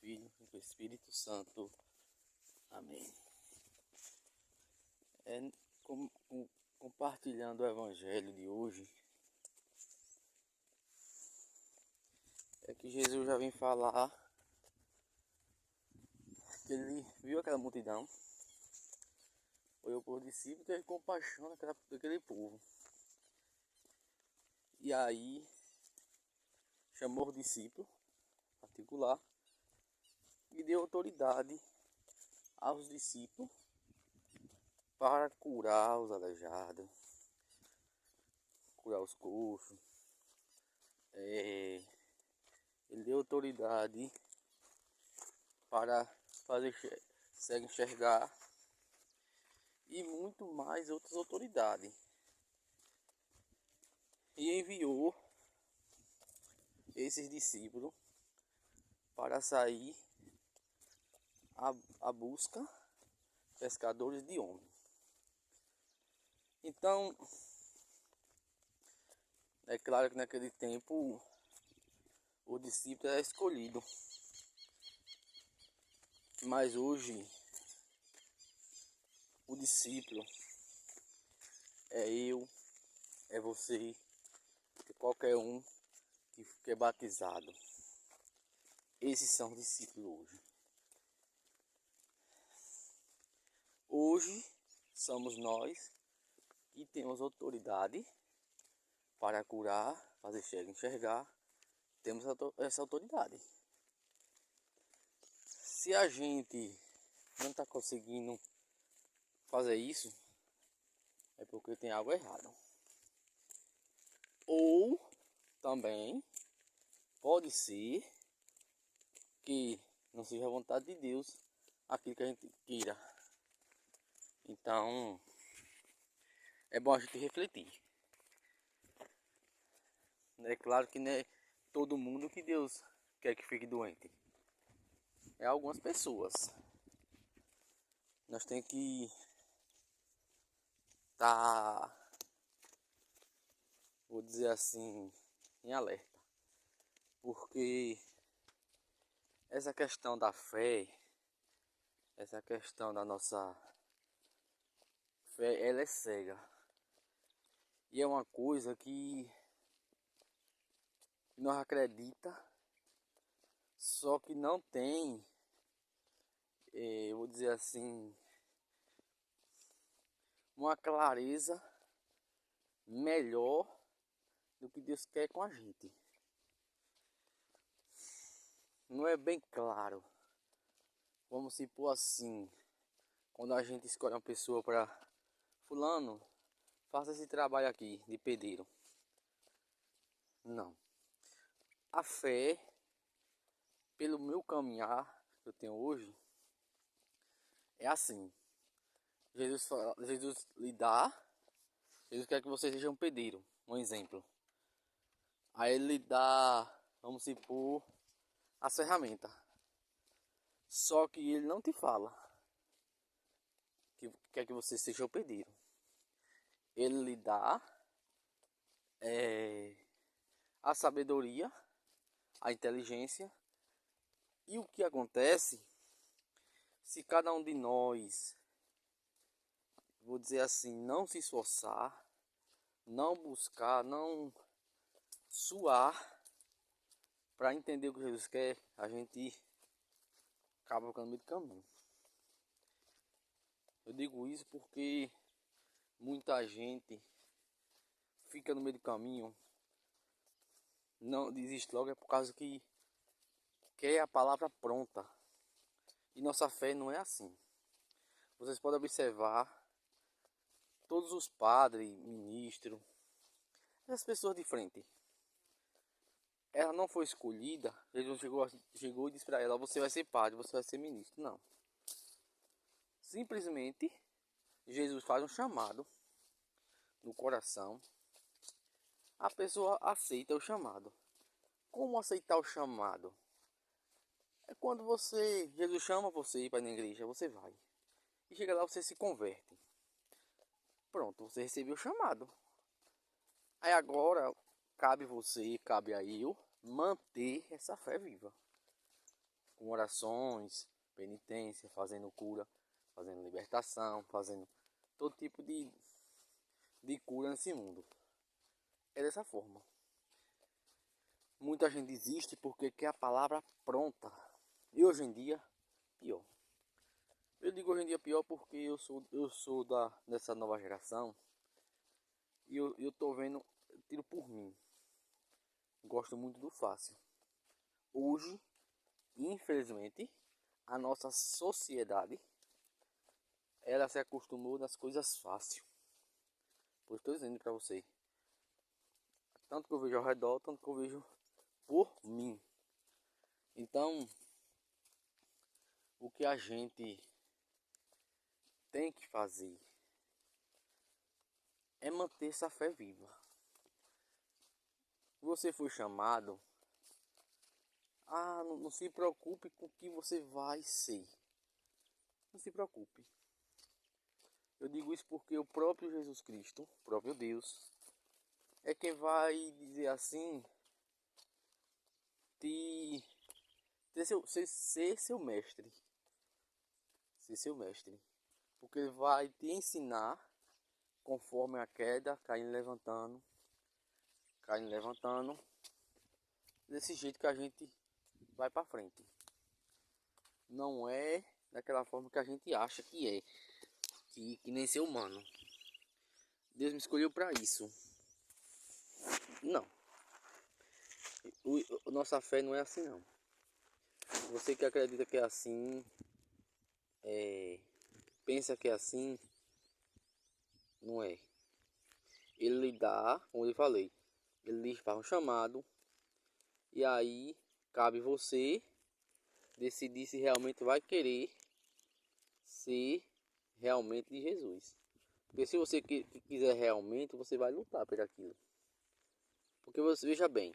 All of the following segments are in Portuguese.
Filho e do Espírito Santo. Amém. Compartilhando o evangelho de hoje, é que Jesus já vem falar que ele viu aquela multidão, olhou para os discípulos e teve compaixão daquele povo. E aí chamou os discípulos particular e deu autoridade aos discípulos para curar os aleijados, curar os coxos. Ele deu autoridade para fazer cego enxergar e muito mais outras autoridades. E enviou esses discípulos para sair à busca pescadores de homens. Então, é claro que naquele tempo o discípulo era escolhido, mas hoje o discípulo é eu, é você, é qualquer um que é batizado. Esses são os discípulos hoje. Hoje somos nós que temos autoridade para curar, fazer cego enxergar. Temos essa autoridade. Se a gente não está conseguindo fazer isso, é porque tem algo errado. Ou também pode ser que não seja a vontade de Deus aquilo que a gente queira. Então é bom a gente refletir. É claro que não é todo mundo que Deus quer que fique doente. É algumas pessoas. Nós temos que estar, vou dizer assim, em alerta. Porque essa questão da fé, essa questão da nossa fé, ela é cega. E é uma coisa que nós acredita, só que não tem, eu vou dizer assim, uma clareza melhor do que Deus quer com a gente. Não é bem claro. Vamos supor assim, quando a gente escolhe uma pessoa para fulano, faça esse trabalho aqui de pedreiro. Não. A fé, pelo meu caminhar que eu tenho hoje, é assim. Jesus lhe dá, Jesus quer que você seja um pedreiro, um exemplo. Aí ele lhe dá, vamos supor, as ferramentas. Só que ele não te fala que quer que você seja o pedreiro. Ele lhe dá a sabedoria, a inteligência. E o que acontece se cada um de nós, vou dizer assim, não se esforçar, não buscar, não suar para entender o que Jesus quer, a gente acaba ficando no meio do caminho. Eu digo isso porque muita gente fica no meio do caminho, não desiste logo, é por causa que quer a palavra pronta. E nossa fé não é assim. Vocês podem observar todos os padres, ministros, essas pessoas de frente. Ela não foi escolhida, Jesus chegou e disse para ela: você vai ser padre, você vai ser ministro. Não. Simplesmente Jesus faz um chamado no coração. A pessoa aceita o chamado. Como aceitar o chamado? É quando Jesus chama você para ir na igreja, você vai. E chega lá, você se converte. Pronto, você recebeu o chamado. Aí agora cabe você, cabe a eu manter essa fé viva. com orações, penitência, fazendo cura, fazendo libertação, fazendo todo tipo de cura nesse mundo. É dessa forma. Muita gente desiste porque quer a palavra pronta. E hoje em dia, pior. Eu digo hoje em dia pior porque eu sou dessa nova geração. E eu tô vendo, tiro por mim. Gosto muito do fácil. Hoje, infelizmente, a nossa sociedade, ela se acostumou nas coisas fáceis. Pois estou dizendo para você. Tanto que eu vejo ao redor, tanto que eu vejo por mim. Então, o que a gente tem que fazer é manter essa fé viva. Você foi chamado, não se preocupe com o que você vai ser. Não se preocupe. Eu digo isso porque o próprio Jesus Cristo, o próprio Deus, é quem vai dizer assim, ser seu mestre. Ser seu mestre. Porque ele vai te ensinar conforme a queda, caindo, levantando, desse jeito que a gente vai para frente. Não é daquela forma que a gente acha que é, que nem ser humano. Deus me escolheu para isso. Não. Nossa fé não é assim não. Você que acredita que é assim, pensa que é assim, não é. Ele lhe dá, como eu falei, ele lhe faz um chamado, e aí cabe você decidir se realmente vai querer ser realmente de Jesus. Porque se você quiser realmente, você vai lutar por aquilo. Porque você, veja bem,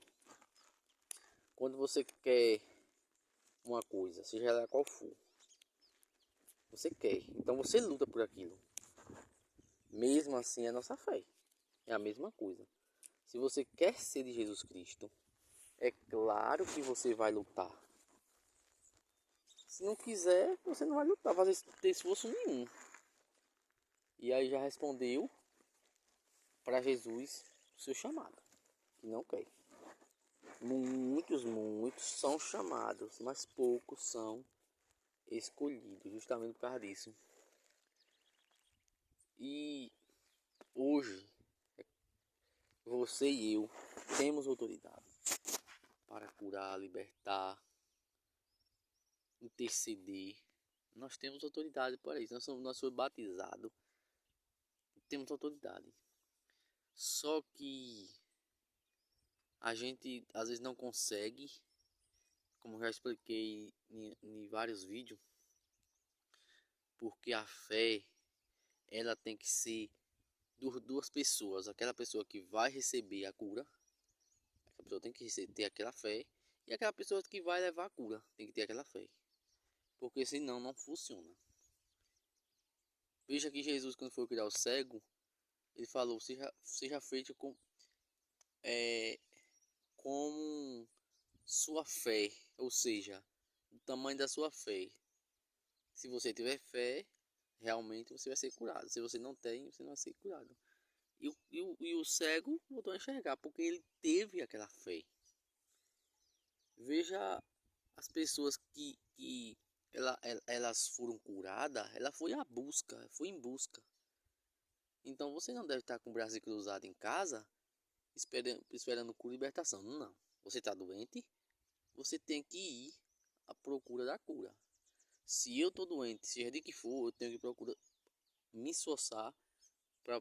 quando você quer uma coisa, seja ela qual for, você quer, então você luta por aquilo. Mesmo assim, é a nossa fé. É a mesma coisa. Se você quer ser de Jesus Cristo, é claro que você vai lutar. Se não quiser, você não vai lutar, ter esforço nenhum. E aí já respondeu para Jesus o seu chamado, que não quer. Muitos são chamados, mas poucos são escolhidos, justamente por causa disso. E hoje, você e eu temos autoridade para curar, libertar, interceder. Nós temos autoridade para isso. Nós somos batizados, temos autoridade. Só que a gente às vezes não consegue, como já expliquei em vários vídeos, porque a fé ela tem que ser duas pessoas. Aquela pessoa que vai receber a cura, a pessoa tem que ter aquela fé, e aquela pessoa que vai levar a cura tem que ter aquela fé, porque senão não funciona. Veja que Jesus, quando foi curar o cego, ele falou: seja feito como sua fé, ou seja, o tamanho da sua fé. Se você tiver fé, realmente você vai ser curado. Se você não tem, você não vai ser curado. E o cego voltou a enxergar, porque ele teve aquela fé. Veja as pessoas que elas foram curadas, ela foi à busca, foi em busca. Então você não deve estar com o braço cruzado em casa, esperando cura e libertação. Não. Você está doente, você tem que ir à procura da cura. Se eu estou doente, seja de que for, eu tenho que procurar me esforçar para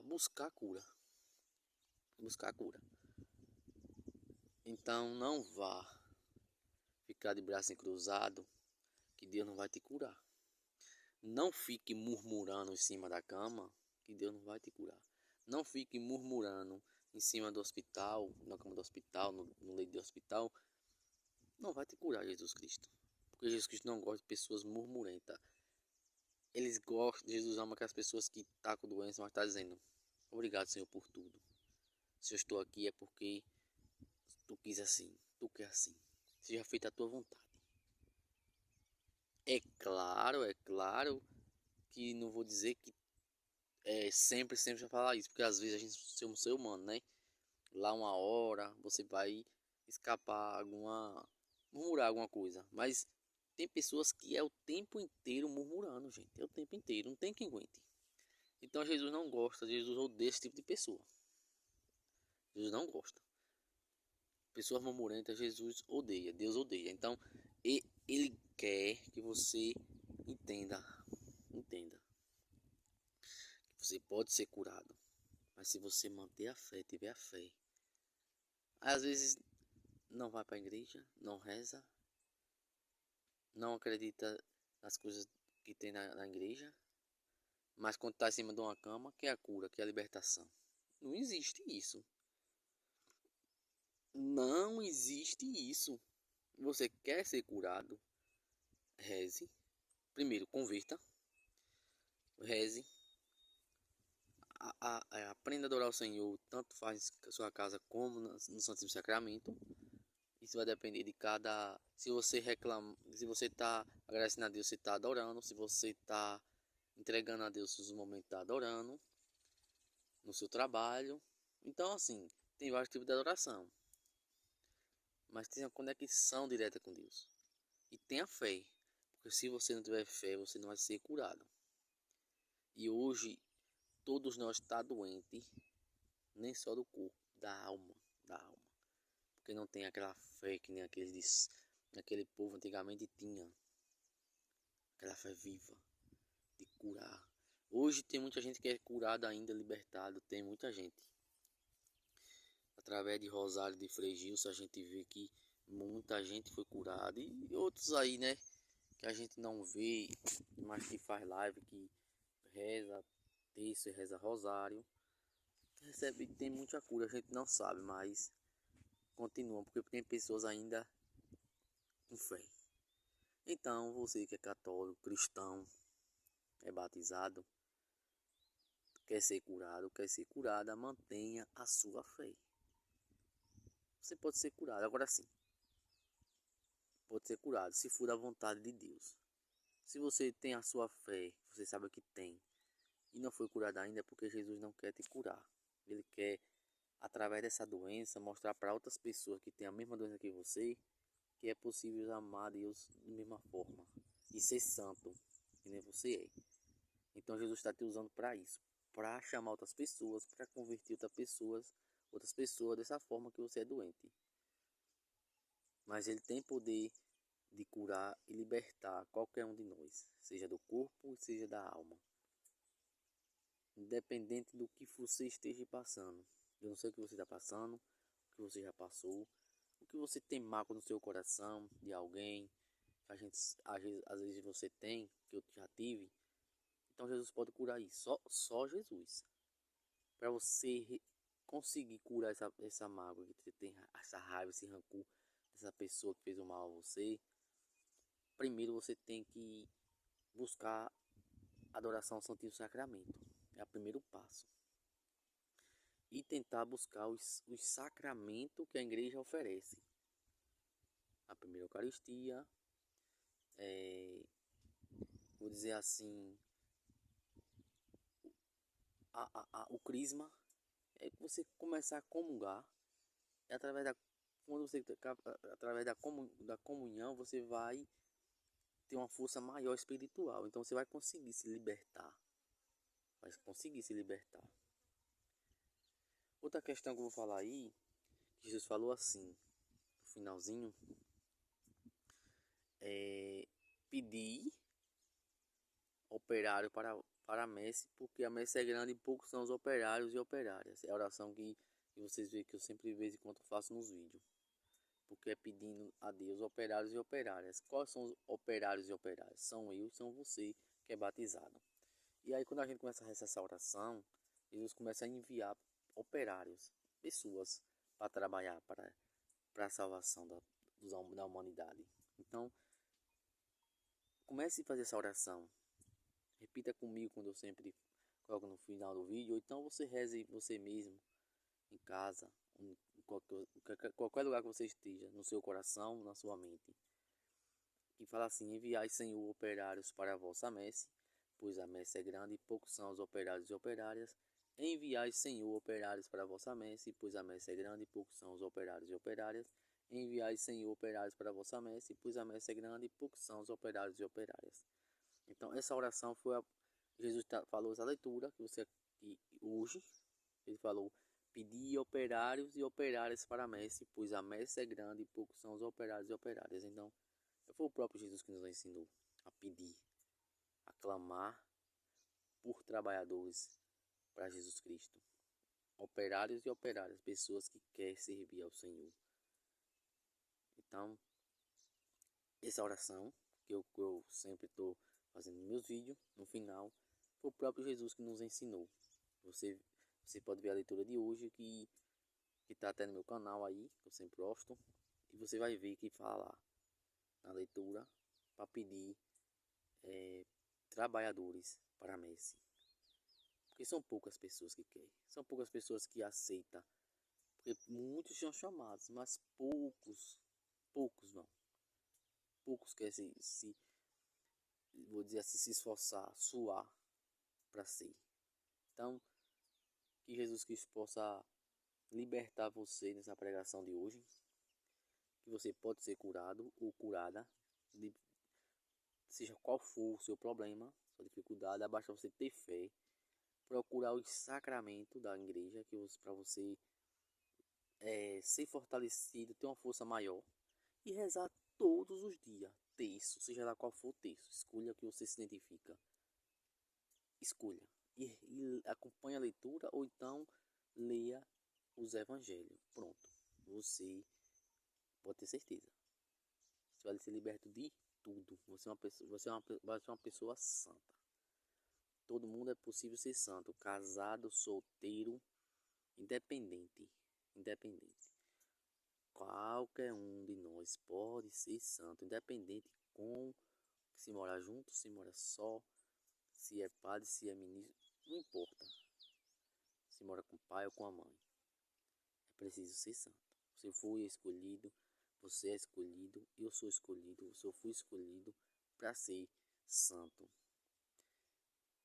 buscar a cura. Buscar a cura. Então não vá ficar de braço cruzado, que Deus não vai te curar. Não fique murmurando em cima da cama, que Deus não vai te curar. Não fique murmurando em cima do hospital, na cama do hospital, no leito do hospital. Não vai te curar, Jesus Cristo. Porque Jesus Cristo não gosta de pessoas murmurentas. Eles gostam, Jesus ama aquelas pessoas que estão com doença, mas está dizendo: obrigado, Senhor, por tudo. Se eu estou aqui é porque tu quis assim, tu quer assim. seja feita a tua vontade. É claro que não vou dizer que sempre vai falar isso, porque às vezes a gente é um ser humano, né? Lá uma hora você vai escapar murmurar alguma coisa, mas tem pessoas que é o tempo inteiro murmurando, gente, é o tempo inteiro, não tem quem aguente. Então Jesus não gosta, Jesus odeia esse tipo de pessoa. Jesus não gosta. Pessoas murmurentas, Jesus odeia, Deus odeia. Então, ele quer que você entenda que você pode ser curado, mas se você manter a fé, tiver a fé, às vezes não vai para a igreja, não reza, não acredita nas coisas que tem na igreja, mas quando está em cima de uma cama, quer a cura, quer a libertação. Não existe isso. Não existe isso. Você quer ser curado? Reze. Primeiro, converta. Reze. Aprenda a adorar o Senhor, tanto faz na sua casa como no Santíssimo Sacramento. Isso vai depender de cada. Se você reclama, se você está agradecendo a Deus, você está adorando. Se você está entregando a Deus os momentos, está adorando. No seu trabalho. Então, assim, tem vários tipos de adoração. Mas tem uma conexão direta com Deus. E tenha fé. Porque se você não tiver fé, você não vai ser curado. E hoje, todos nós estamos doentes. Nem só do corpo, da alma. Da alma. Porque não tem aquela fé que nem aquele povo antigamente tinha. Aquela fé viva. De curar. Hoje tem muita gente que é curada ainda, libertado. Tem muita gente. Através de Rosário de Frei Gilson, a gente vê que muita gente foi curada. E outros aí, né? Que a gente não vê, mas que faz live, que reza terço e reza rosário. Recebe, tem muita cura, a gente não sabe, mas continua, porque tem pessoas ainda com fé. Então, você que é católico, cristão, é batizado, quer ser curado, quer ser curada, mantenha a sua fé. Você pode ser curado, agora sim. Pode ser curado, se for da vontade de Deus. Se você tem a sua fé, você sabe que tem, e não foi curado ainda, é porque Jesus não quer te curar. Ele quer, através dessa doença, mostrar para outras pessoas que têm a mesma doença que você, que é possível amar Deus da mesma forma e ser santo, que nem você é. Então Jesus está te usando para isso, para chamar outras pessoas, para converter outras pessoas dessa forma que você é doente. Mas ele tem poder de curar e libertar qualquer um de nós, seja do corpo, seja da alma. Independente do que você esteja passando. Eu não sei o que você está passando, o que você já passou, o que você tem mágoa no seu coração de alguém, a gente, às vezes você tem, que eu já tive. Então Jesus pode curar isso, só Jesus. Para você conseguir curar essa mágoa, que você tem essa raiva, esse rancor dessa pessoa que fez o mal a você, primeiro você tem que buscar adoração ao Santíssimo Sacramento. É o primeiro passo. E tentar buscar os sacramentos que a igreja oferece. A primeira Eucaristia, vou dizer assim, o crisma, é você começar a comungar, e quando você, através da comunhão, você vai ter uma força maior espiritual. Então você vai conseguir se libertar. Vai conseguir se libertar. Outra questão que eu vou falar aí, que Jesus falou assim, no finalzinho, é pedir operário para a messe, porque a messe é grande e poucos são os operários e operárias. É a oração que vocês veem que eu sempre de vez em quando faço nos vídeos. Porque é pedindo a Deus operários e operárias. Quais são os operários e operárias? São eu e são você que é batizado. E aí quando a gente começa a rezar essa oração, Jesus começa a enviar operários, pessoas para trabalhar para a salvação da humanidade. Então, comece a fazer essa oração. Repita comigo quando eu sempre coloco no final do vídeo. Ou então você reze você mesmo em casa. qualquer lugar que você esteja, no seu coração, na sua mente. Que fala assim: enviai, Senhor, operários para a vossa messe, pois a messe é grande e poucos são os operários e operárias. Enviai, Senhor, operários para a vossa messe, pois a messe é grande e poucos são os operários e operárias. Enviai, Senhor, operários para a vossa messe, pois a messe é grande e poucos são os operários e operárias. Então, essa oração foi Jesus falou essa leitura que hoje ele falou: pedi operários e operárias para a messe, pois a messe é grande e poucos são os operários e operárias. Então, foi o próprio Jesus que nos ensinou a pedir, a clamar por trabalhadores para Jesus Cristo. Operários e operárias, pessoas que querem servir ao Senhor. Então, essa oração que eu sempre estou fazendo nos meus vídeos, no final, foi o próprio Jesus que nos ensinou. Você pode ver a leitura de hoje que está até no meu canal aí, que eu sempre posto, e você vai ver que fala na leitura para pedir trabalhadores para a messe. Porque são poucas pessoas que querem, são poucas pessoas que aceitam. Porque muitos são chamados, mas poucos vão. Poucos querem vou dizer assim, se esforçar, suar para ser. Então, que Jesus Cristo possa libertar você nessa pregação de hoje. Que você pode ser curado ou curada, seja qual for o seu problema, sua dificuldade, basta você ter fé, procurar os sacramentos da igreja, que para você ser fortalecido, ter uma força maior e rezar todos os dias, terço, seja lá qual for o terço, escolha o que você se identifica, escolha e acompanhe a leitura ou então leia os evangelhos, pronto, você pode ter certeza, você vai ser liberto de tudo, vai ser uma pessoa santa. Todo mundo é possível ser santo, casado, solteiro, independente. Qualquer um de nós pode ser santo, independente com se mora junto, se mora só, se é padre, se é ministro, não importa. Se mora com o pai ou com a mãe, é preciso ser santo. Você foi escolhido, você é escolhido, eu sou escolhido, eu fui escolhido para ser santo.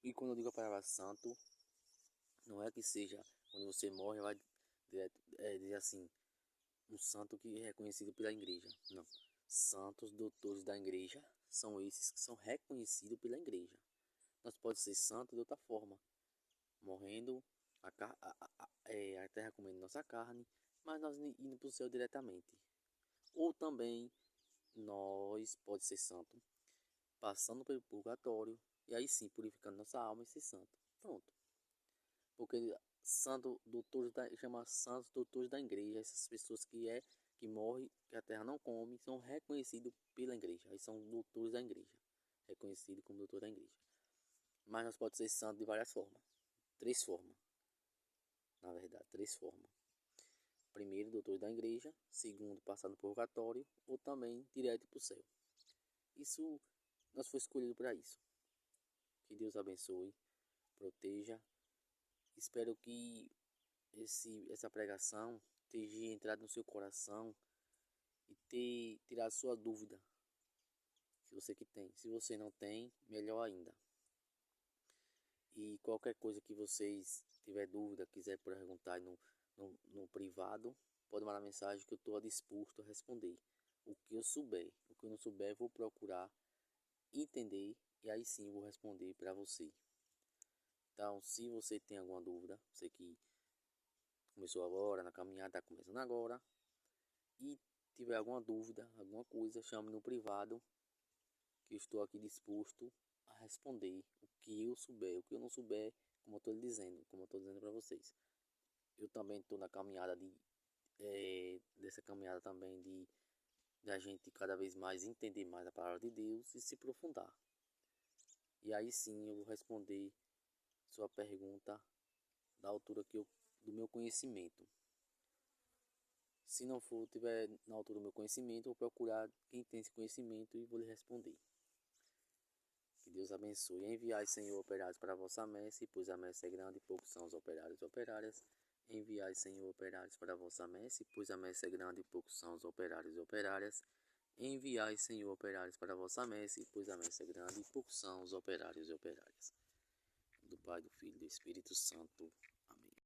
E quando eu digo a palavra santo, não é que seja quando você morre vai dizer assim, um santo que é reconhecido pela igreja. Não. Santos doutores da igreja são esses que são reconhecidos pela igreja. Nós podemos ser santos de outra forma, morrendo, a terra comendo nossa carne, mas nós indo para o céu diretamente. Ou também nós pode ser santo, passando pelo purgatório, e aí sim purificando nossa alma e ser santo. Pronto. Porque santo doutores chama santos doutores da igreja, essas pessoas que morrem, que a terra não come, são reconhecidos pela igreja, aí são doutores da igreja, reconhecidos como doutor da igreja. Mas nós podemos ser santos de várias formas, 3 formas, na verdade, 3 formas. Primeiro, doutor da igreja, segundo, passar no purgatório, ou também direto para o céu. Isso, nós fomos escolhidos para isso. Que Deus abençoe, proteja. Espero que essa pregação tenha entrado no seu coração e ter tirado sua dúvida, se você que tem. Se você não tem, melhor ainda. E qualquer coisa que vocês tiver dúvida, quiser perguntar no privado, pode mandar mensagem que eu estou disposto a responder. O que eu souber, o que eu não souber, eu vou procurar entender e aí sim vou responder para você. Então, se você tem alguma dúvida, você que começou agora, na caminhada, está começando agora, e tiver alguma dúvida, alguma coisa, chame no privado, que eu estou aqui disposto a responder o que eu souber. O que eu não souber, como eu estou lhe dizendo, como eu estou dizendo para vocês. Eu também estou na caminhada dessa caminhada também de a gente cada vez mais entender mais a palavra de Deus e se aprofundar. E aí sim eu vou responder sua pergunta da altura do meu conhecimento. Se não for, tiver na altura do meu conhecimento, eu vou procurar quem tem esse conhecimento e vou lhe responder. Que Deus abençoe. Enviai, Senhor, operários para a vossa messe, pois a messe é grande e poucos são os operários e operárias. Enviai, Senhor, operários para a vossa messe, pois a messe é grande e poucos são os operários e operárias. Enviai, Senhor, operários para a vossa messe, pois a messe é grande e poucos são os operários e operárias. Do Pai, do Filho e do Espírito Santo. Amém.